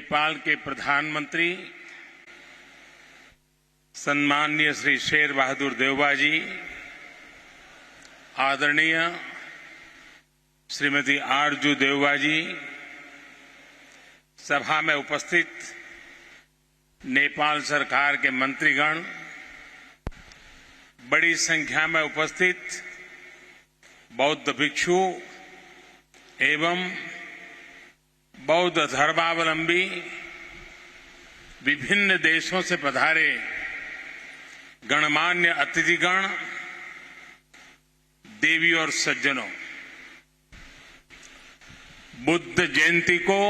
नेपाल के प्रधानमंत्री सम्माननीय श्री शेर बहादुर देउबा जी, आदरणीय श्रीमती आरजू देउबा जी, सभा में उपस्थित नेपाल सरकार के मंत्रीगण, बड़ी संख्या में उपस्थित बौद्ध भिक्षु एवं बौद्ध धर्मावलंबी, विभिन्न देशों से पधारे गणमान्य अतिथिगण, देवी और सज्जनों, बुद्ध जयंती को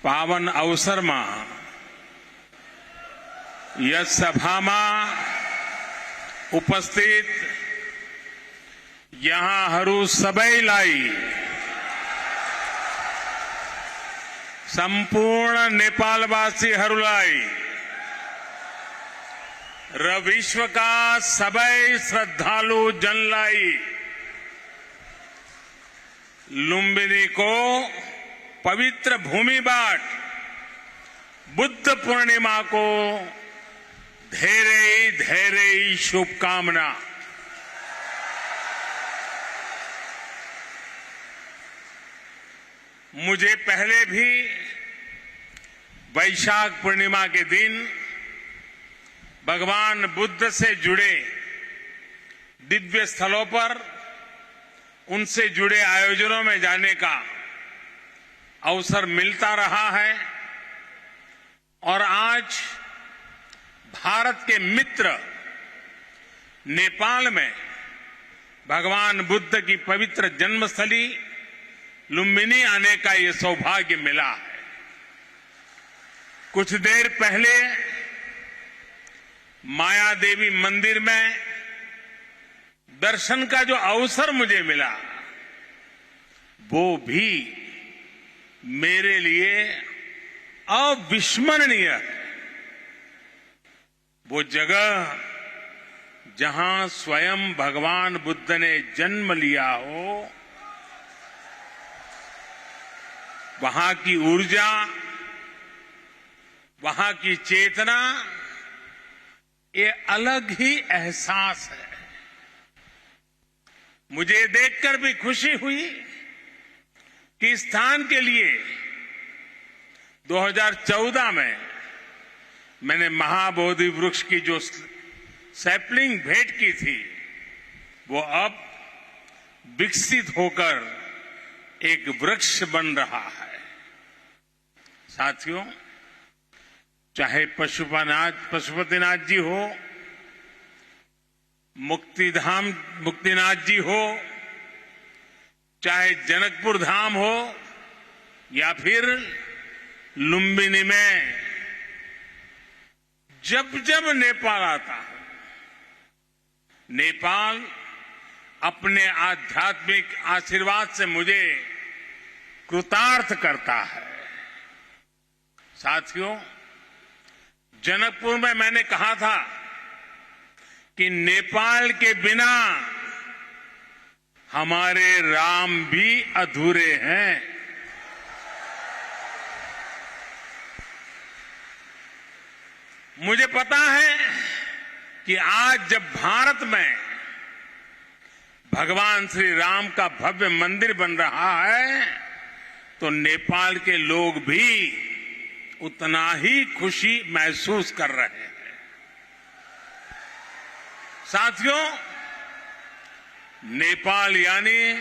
पावन अवसर में यह सभा में उपस्थित यहाँ सबैलाई संपूर्ण नेपालवासीहरूलाई र विश्वका सबै श्रद्धालु जनलाई लुम्बिनीको पवित्र भूमिबाट बुद्ध पूर्णिमाको धेरै धेरै शुभकामना। मुझे पहले भी वैशाख पूर्णिमा के दिन भगवान बुद्ध से जुड़े दिव्य स्थलों पर उनसे जुड़े आयोजनों में जाने का अवसर मिलता रहा है और आज भारत के मित्र नेपाल में भगवान बुद्ध की पवित्र जन्मस्थली लुम्बिनी आने का ये सौभाग्य मिला है। कुछ देर पहले माया देवी मंदिर में दर्शन का जो अवसर मुझे मिला वो भी मेरे लिए अविस्मरणीय है। वो जगह जहां स्वयं भगवान बुद्ध ने जन्म लिया हो, वहां की ऊर्जा, वहां की चेतना, ये अलग ही एहसास है। मुझे देखकर भी खुशी हुई कि इस स्थान के लिए 2014 में मैंने महाबोधि वृक्ष की जो सैपलिंग भेंट की थी वो अब विकसित होकर एक वृक्ष बन रहा है। साथियों, चाहे पशुपतिनाथ जी हो, मुक्तिनाथ जी हो, चाहे जनकपुर धाम हो या फिर लुम्बिनी में जब जब नेपाल आता है, नेपाल अपने आध्यात्मिक आशीर्वाद से मुझे कृतार्थ करता है। साथियों, जनकपुर में मैंने कहा था कि नेपाल के बिना हमारे राम भी अधूरे हैं। मुझे पता है कि आज जब भारत में भगवान श्री राम का भव्य मंदिर बन रहा है तो नेपाल के लोग भी उतना ही खुशी महसूस कर रहे हैं। साथियों, नेपाल यानी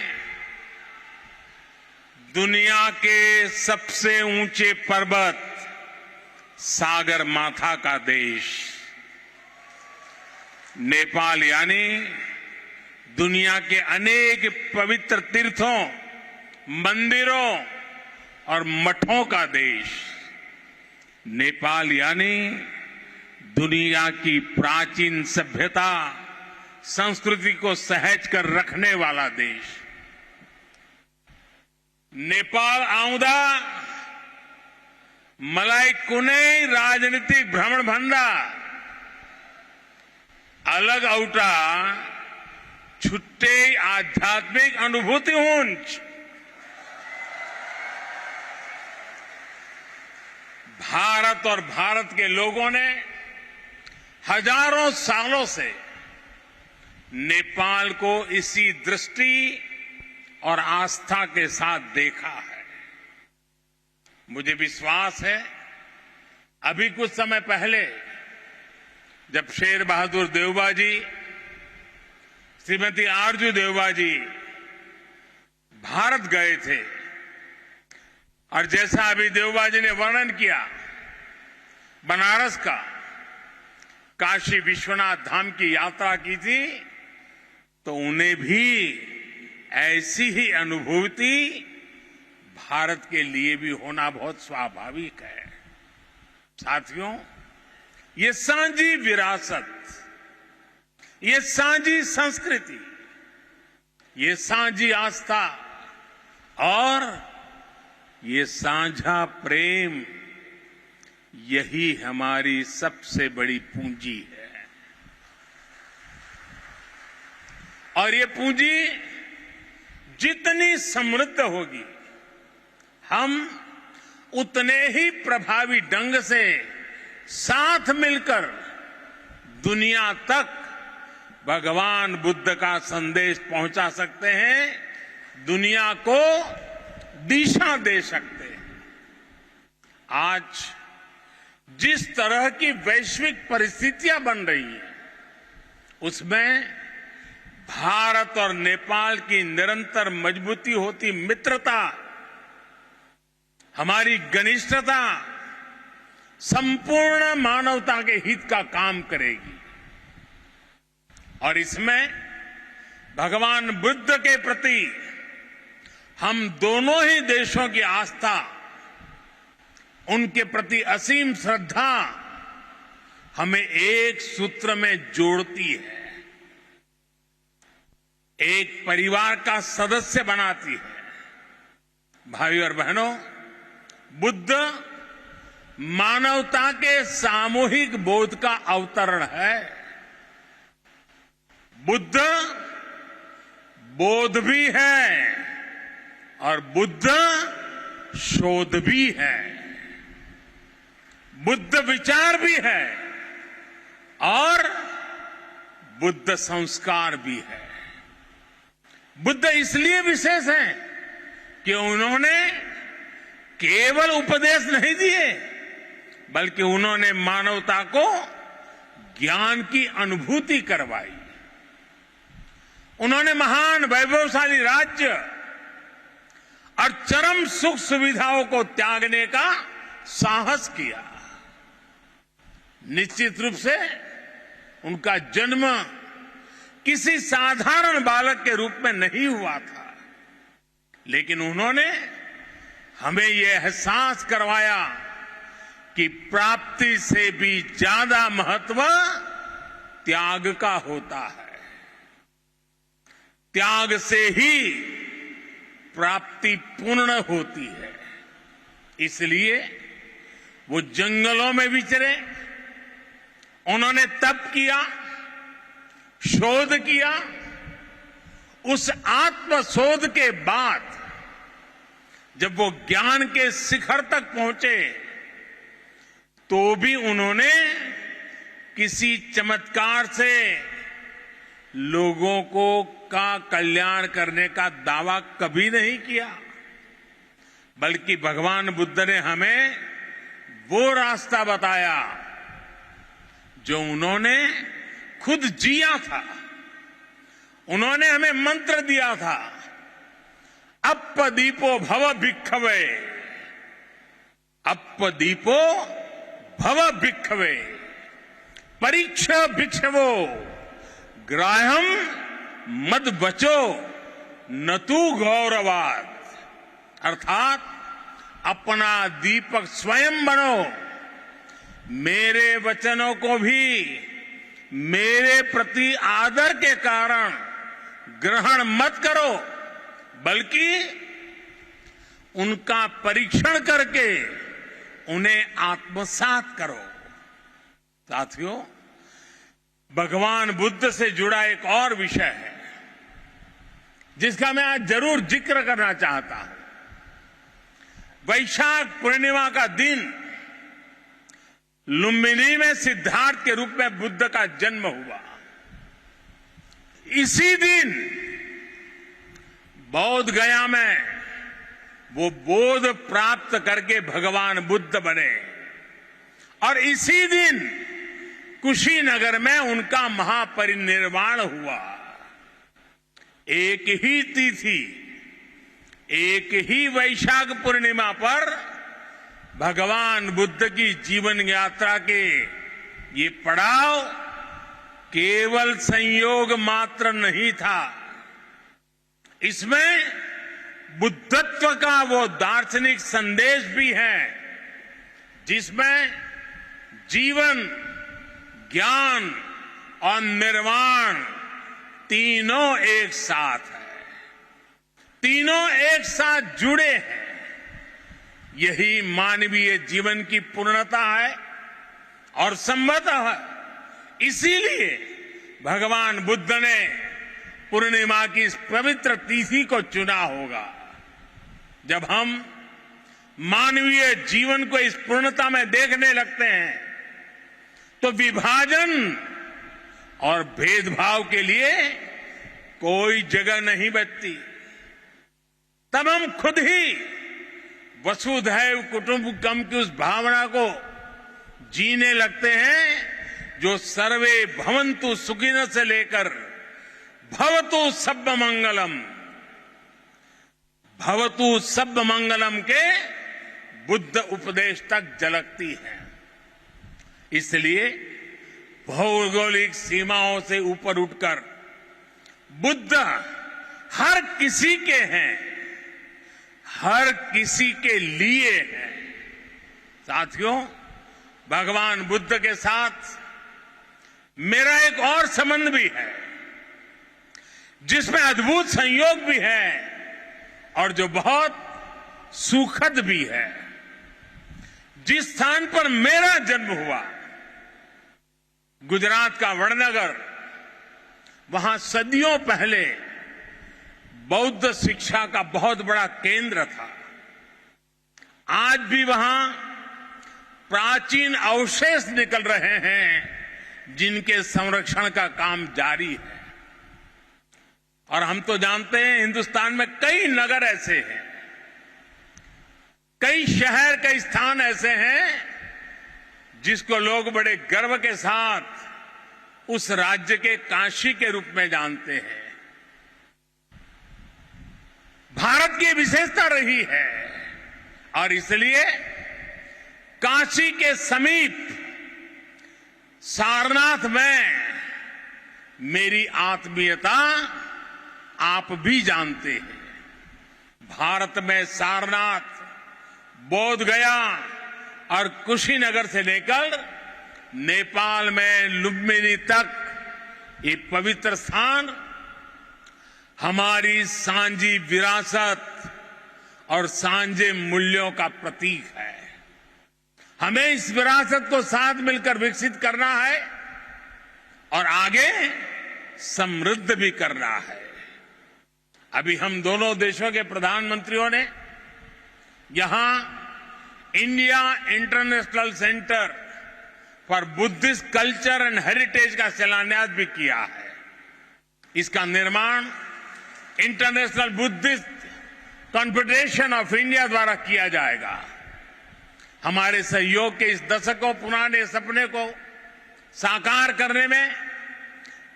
दुनिया के सबसे ऊंचे पर्वत सागर माथा का देश। नेपाल यानी दुनिया के अनेक पवित्र तीर्थों, मंदिरों और मठों का देश। नेपाल यानी दुनिया की प्राचीन सभ्यता, संस्कृति को सहेज कर रखने वाला देश। नेपाल आउँदा मलाई कुनै राजनीतिक भ्रमण भन्दा अलग औटा छुट्टै आध्यात्मिक अनुभूति हुन्छ। भारत और भारत के लोगों ने हजारों सालों से नेपाल को इसी दृष्टि और आस्था के साथ देखा है। मुझे विश्वास है अभी कुछ समय पहले जब शेर बहादुर देउबा जी, श्रीमती आरजू देउबा जी भारत गए थे और जैसा अभी देउबा जी ने वर्णन किया बनारस का, काशी विश्वनाथ धाम की यात्रा की थी, तो उन्हें भी ऐसी ही अनुभूति भारत के लिए भी होना बहुत स्वाभाविक है। साथियों, ये सांझी विरासत, ये सांझी संस्कृति, ये सांझी आस्था और ये साझा प्रेम, यही हमारी सबसे बड़ी पूंजी है। और ये पूंजी जितनी समृद्ध होगी, हम उतने ही प्रभावी ढंग से साथ मिलकर दुनिया तक भगवान बुद्ध का संदेश पहुंचा सकते हैं, दुनिया को दिशा दे सकते हैं। आज जिस तरह की वैश्विक परिस्थितियां बन रही हैं, उसमें भारत और नेपाल की निरंतर मजबूती होती मित्रता, हमारी घनिष्ठता संपूर्ण मानवता के हित का काम करेगी। और इसमें भगवान बुद्ध के प्रति हम दोनों ही देशों की आस्था, उनके प्रति असीम श्रद्धा हमें एक सूत्र में जोड़ती है, एक परिवार का सदस्य बनाती है। भाई और बहनों, बुद्ध मानवता के सामूहिक बोध का अवतरण है। बुद्ध बोध भी है और बुद्ध शोध भी है, बुद्ध विचार भी है और बुद्ध संस्कार भी है। बुद्ध इसलिए विशेष हैं कि उन्होंने केवल उपदेश नहीं दिए, बल्कि उन्होंने मानवता को ज्ञान की अनुभूति करवाई। उन्होंने महान वैभवशाली राज्य और चरम सुख सुविधाओं को त्यागने का साहस किया। निश्चित रूप से उनका जन्म किसी साधारण बालक के रूप में नहीं हुआ था, लेकिन उन्होंने हमें यह एहसास करवाया कि प्राप्ति से भी ज्यादा महत्व त्याग का होता है। त्याग से ही प्राप्ति पूर्ण होती है। इसलिए वो जंगलों में विचरे, उन्होंने तप किया, शोध किया। उस आत्म शोध के बाद जब वो ज्ञान के शिखर तक पहुंचे, तो भी उन्होंने किसी चमत्कार से लोगों को का कल्याण करने का दावा कभी नहीं किया, बल्कि भगवान बुद्ध ने हमें वो रास्ता बताया जो उन्होंने खुद जिया था। उन्होंने हमें मंत्र दिया था, अप्पदीपो भव भिक्खवे, अप्पदीपो भव भिक्खवे, परीक्ष भिक्षवो ग्राह्यम मद बचो न तू गौरवाद। अर्थात अपना दीपक स्वयं बनो, मेरे वचनों को भी मेरे प्रति आदर के कारण ग्रहण मत करो, बल्कि उनका परीक्षण करके उन्हें आत्मसात करो। साथियों, भगवान बुद्ध से जुड़ा एक और विषय है जिसका मैं आज जरूर जिक्र करना चाहता हूं। वैशाख पूर्णिमा का दिन लुम्बिनी में सिद्धार्थ के रूप में बुद्ध का जन्म हुआ। इसी दिन बोध गया में वो बोध प्राप्त करके भगवान बुद्ध बने और इसी दिन कुशीनगर में उनका महापरिनिर्वाण हुआ। एक ही तिथि, एक ही वैशाख पूर्णिमा पर भगवान बुद्ध की जीवन यात्रा के ये पड़ाव केवल संयोग मात्र नहीं था, इसमें बुद्धत्व का वो दार्शनिक संदेश भी है जिसमें जीवन, ज्ञान और निर्वाण तीनों एक साथ है, तीनों एक साथ जुड़े हैं। यही मानवीय जीवन की पूर्णता है और संभवतः इसीलिए भगवान बुद्ध ने पूर्णिमा की इस पवित्र तिथि को चुना होगा। जब हम मानवीय जीवन को इस पूर्णता में देखने लगते हैं तो विभाजन और भेदभाव के लिए कोई जगह नहीं बचती। तब हम खुद ही वसुधैव कुटुंबकम की उस भावना को जीने लगते हैं जो सर्वे भवन्तु सुखिनः से लेकर भवतु सब्ब मंगलम, भवतु सब्ब मंगलम के बुद्ध उपदेश तक झलकती है। इसलिए भौगोलिक सीमाओं से ऊपर उठकर बुद्ध हर किसी के हैं, हर किसी के लिए है। साथियों, भगवान बुद्ध के साथ मेरा एक और संबंध भी है जिसमें अद्भुत संयोग भी है और जो बहुत सुखद भी है। जिस स्थान पर मेरा जन्म हुआ, गुजरात का वडनगर, वहां सदियों पहले बौद्ध शिक्षा का बहुत बड़ा केंद्र था। आज भी वहां प्राचीन अवशेष निकल रहे हैं जिनके संरक्षण का काम जारी है। और हम तो जानते हैं हिंदुस्तान में कई नगर ऐसे हैं, कई शहर, कई स्थान ऐसे हैं जिसको लोग बड़े गर्व के साथ उस राज्य के काशी के रूप में जानते हैं। भारत की विशेषता रही है और इसलिए काशी के समीप सारनाथ में मेरी आत्मीयता आप भी जानते हैं। भारत में सारनाथ, बोध गया और कुशीनगर से लेकर नेपाल में लुम्बिनी तक ये पवित्र स्थान हमारी सांझी विरासत और सांझे मूल्यों का प्रतीक है। हमें इस विरासत को साथ मिलकर विकसित करना है और आगे समृद्ध भी करना है। अभी हम दोनों देशों के प्रधानमंत्रियों ने यहां India international centre for Buddhist culture and heritage का शिलान्यास भी किया है। इसका निर्माण international Buddhist confederation of India द्वारा किया जाएगा। हमारे सहयोग के इस दशकों पुराने सपने को साकार करने में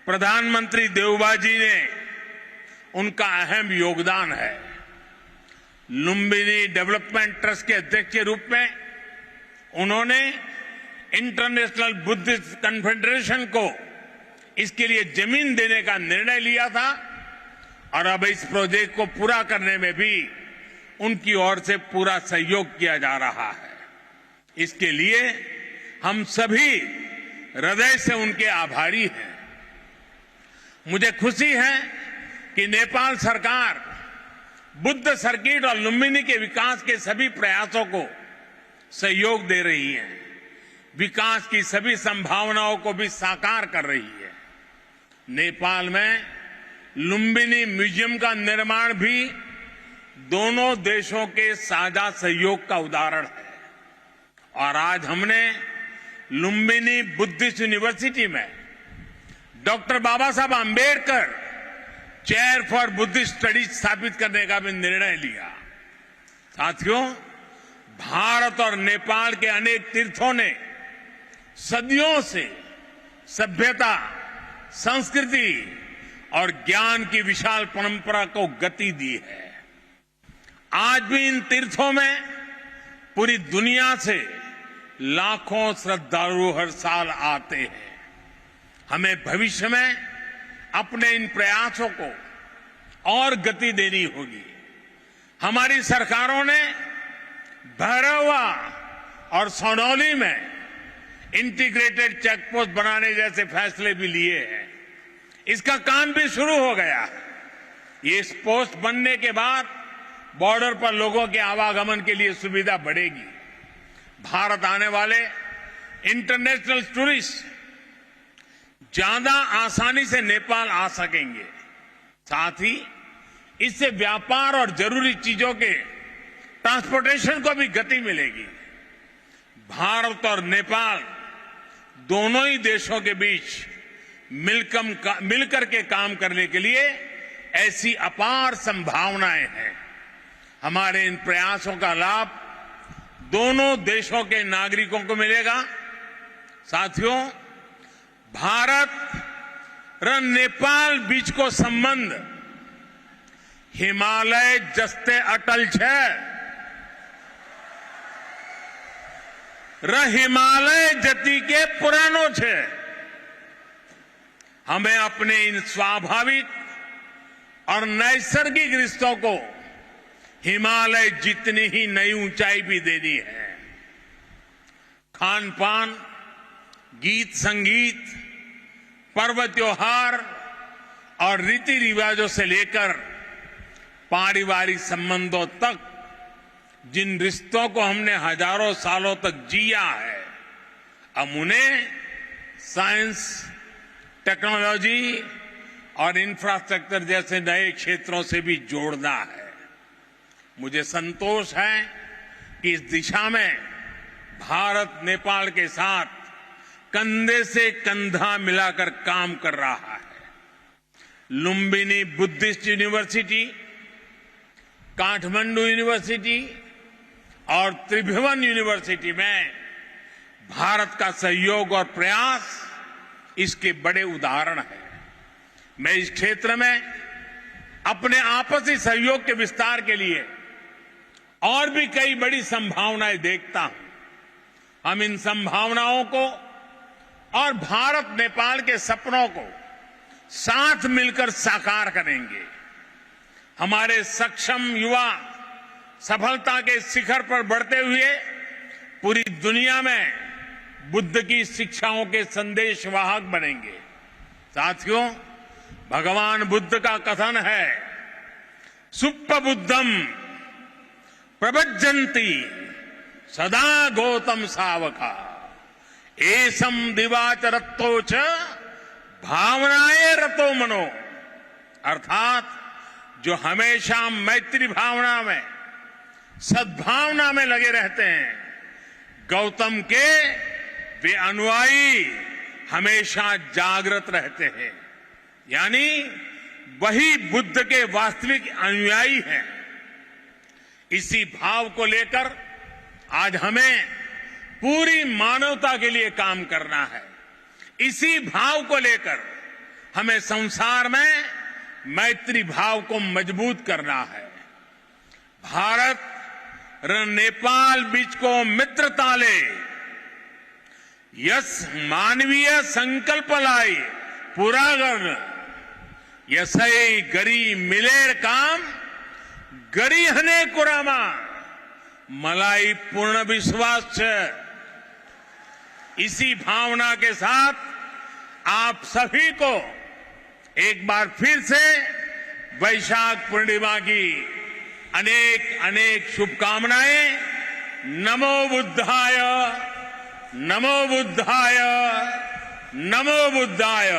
प्रधानमंत्री देवबा जी ने उनका अहम योगदान है। लुम्बिनी डेवलपमेंट ट्रस्ट के अध्यक्ष के रूप में उन्होंने इंटरनेशनल बुद्धिस्ट कॉन्फेडरेशन को इसके लिए जमीन देने का निर्णय लिया था और अब इस प्रोजेक्ट को पूरा करने में भी उनकी ओर से पूरा सहयोग किया जा रहा है। इसके लिए हम सभी हृदय से उनके आभारी हैं। मुझे खुशी है कि नेपाल सरकार बुद्ध सर्किट और लुम्बिनी के विकास के सभी प्रयासों को सहयोग दे रही है, विकास की सभी संभावनाओं को भी साकार कर रही है। नेपाल में लुम्बिनी म्यूजियम का निर्माण भी दोनों देशों के साझा सहयोग का उदाहरण है और आज हमने लुम्बिनी बुद्धिस्ट यूनिवर्सिटी में doctor Baba Saheb Ambedkar chair for Buddhist studies स्थापित करने का भी निर्णय लिया। साथियों, भारत और नेपाल के अनेक तीर्थों ने सदियों से सभ्यता, संस्कृति और ज्ञान की विशाल परंपरा को गति दी है। आज भी इन तीर्थों में पूरी दुनिया से लाखों श्रद्धालु हर साल आते हैं। हमें भविष्य में अपने इन प्रयासों को और गति देनी होगी। हमारी सरकारों ने भैरवा और सोनौली में इंटीग्रेटेड चेकपोस्ट बनाने जैसे फैसले भी लिए हैं। इसका काम भी शुरू हो गया है। ये पोस्ट बनने के बाद बॉर्डर पर लोगों के आवागमन के लिए सुविधा बढ़ेगी। भारत आने वाले इंटरनेशनल टूरिस्ट ज्यादा आसानी से नेपाल आ सकेंगे। साथ ही इससे व्यापार और जरूरी चीजों के ट्रांसपोर्टेशन को भी गति मिलेगी। भारत और नेपाल दोनों ही देशों के बीच मिलकर के काम करने के लिए ऐसी अपार संभावनाएं हैं। हमारे इन प्रयासों का लाभ दोनों देशों के नागरिकों को मिलेगा। साथियों, भारत और नेपाल बीच को संबंध हिमालय जस्ते अटल छे। हिमालय जति के पुरानो छे। हमें अपने इन स्वाभाविक और नैसर्गिक रिश्तों को हिमालय जितनी ही नई ऊंचाई भी देनी है। खान पान, गीत संगीत, पर्व त्योहार और रीति रिवाजों से लेकर पारिवारिक संबंधों तक जिन रिश्तों को हमने हजारों सालों तक जिया है, अब उन्हें साइंस, टेक्नोलॉजी और इंफ्रास्ट्रक्चर जैसे नए क्षेत्रों से भी जोड़ना है। मुझे संतोष है कि इस दिशा में भारत नेपाल के साथ कंधे से कंधा मिलाकर काम कर रहा है। Lumbini Buddhist university, Kathmandu university और त्रिभुवन यूनिवर्सिटी में भारत का सहयोग और प्रयास इसके बड़े उदाहरण हैं। मैं इस क्षेत्र में अपने आपसी सहयोग के विस्तार के लिए और भी कई बड़ी संभावनाएं देखता हूं। हम इन संभावनाओं को और भारत नेपाल के सपनों को साथ मिलकर साकार करेंगे। हमारे सक्षम युवा सफलता के शिखर पर बढ़ते हुए पूरी दुनिया में बुद्ध की शिक्षाओं के संदेशवाहक बनेंगे। साथियों, भगवान बुद्ध का कथन है, सुप्प बुद्धम प्रभज्जन्ति सदा गौतम सावका एसम दिवाचरत्तो च भावनाए रतो मनो। अर्थात जो हमेशा मैत्री भावना में, सद्भावना में लगे रहते हैं, गौतम के वे अनुयायी हमेशा जागृत रहते हैं। यानी वही बुद्ध के वास्तविक अनुयायी हैं। इसी भाव को लेकर आज हमें पूरी मानवता के लिए काम करना है। इसी भाव को लेकर हमें संसार में मैत्री भाव को मजबूत करना है। भारत और नेपाल बीच को मित्रता ले यस मानवीय संकल्प लाई पूरा कर यसई गरी मिलेर काम गरी हने कुरामा मलाई पूर्ण विश्वास छे। इसी भावना के साथ आप सभी को एक बार फिर से वैशाख पूर्णिमा की अनेक अनेक शुभकामनाएं। नमो बुद्धाय, नमो बुद्धाय, नमो बुद्धाय।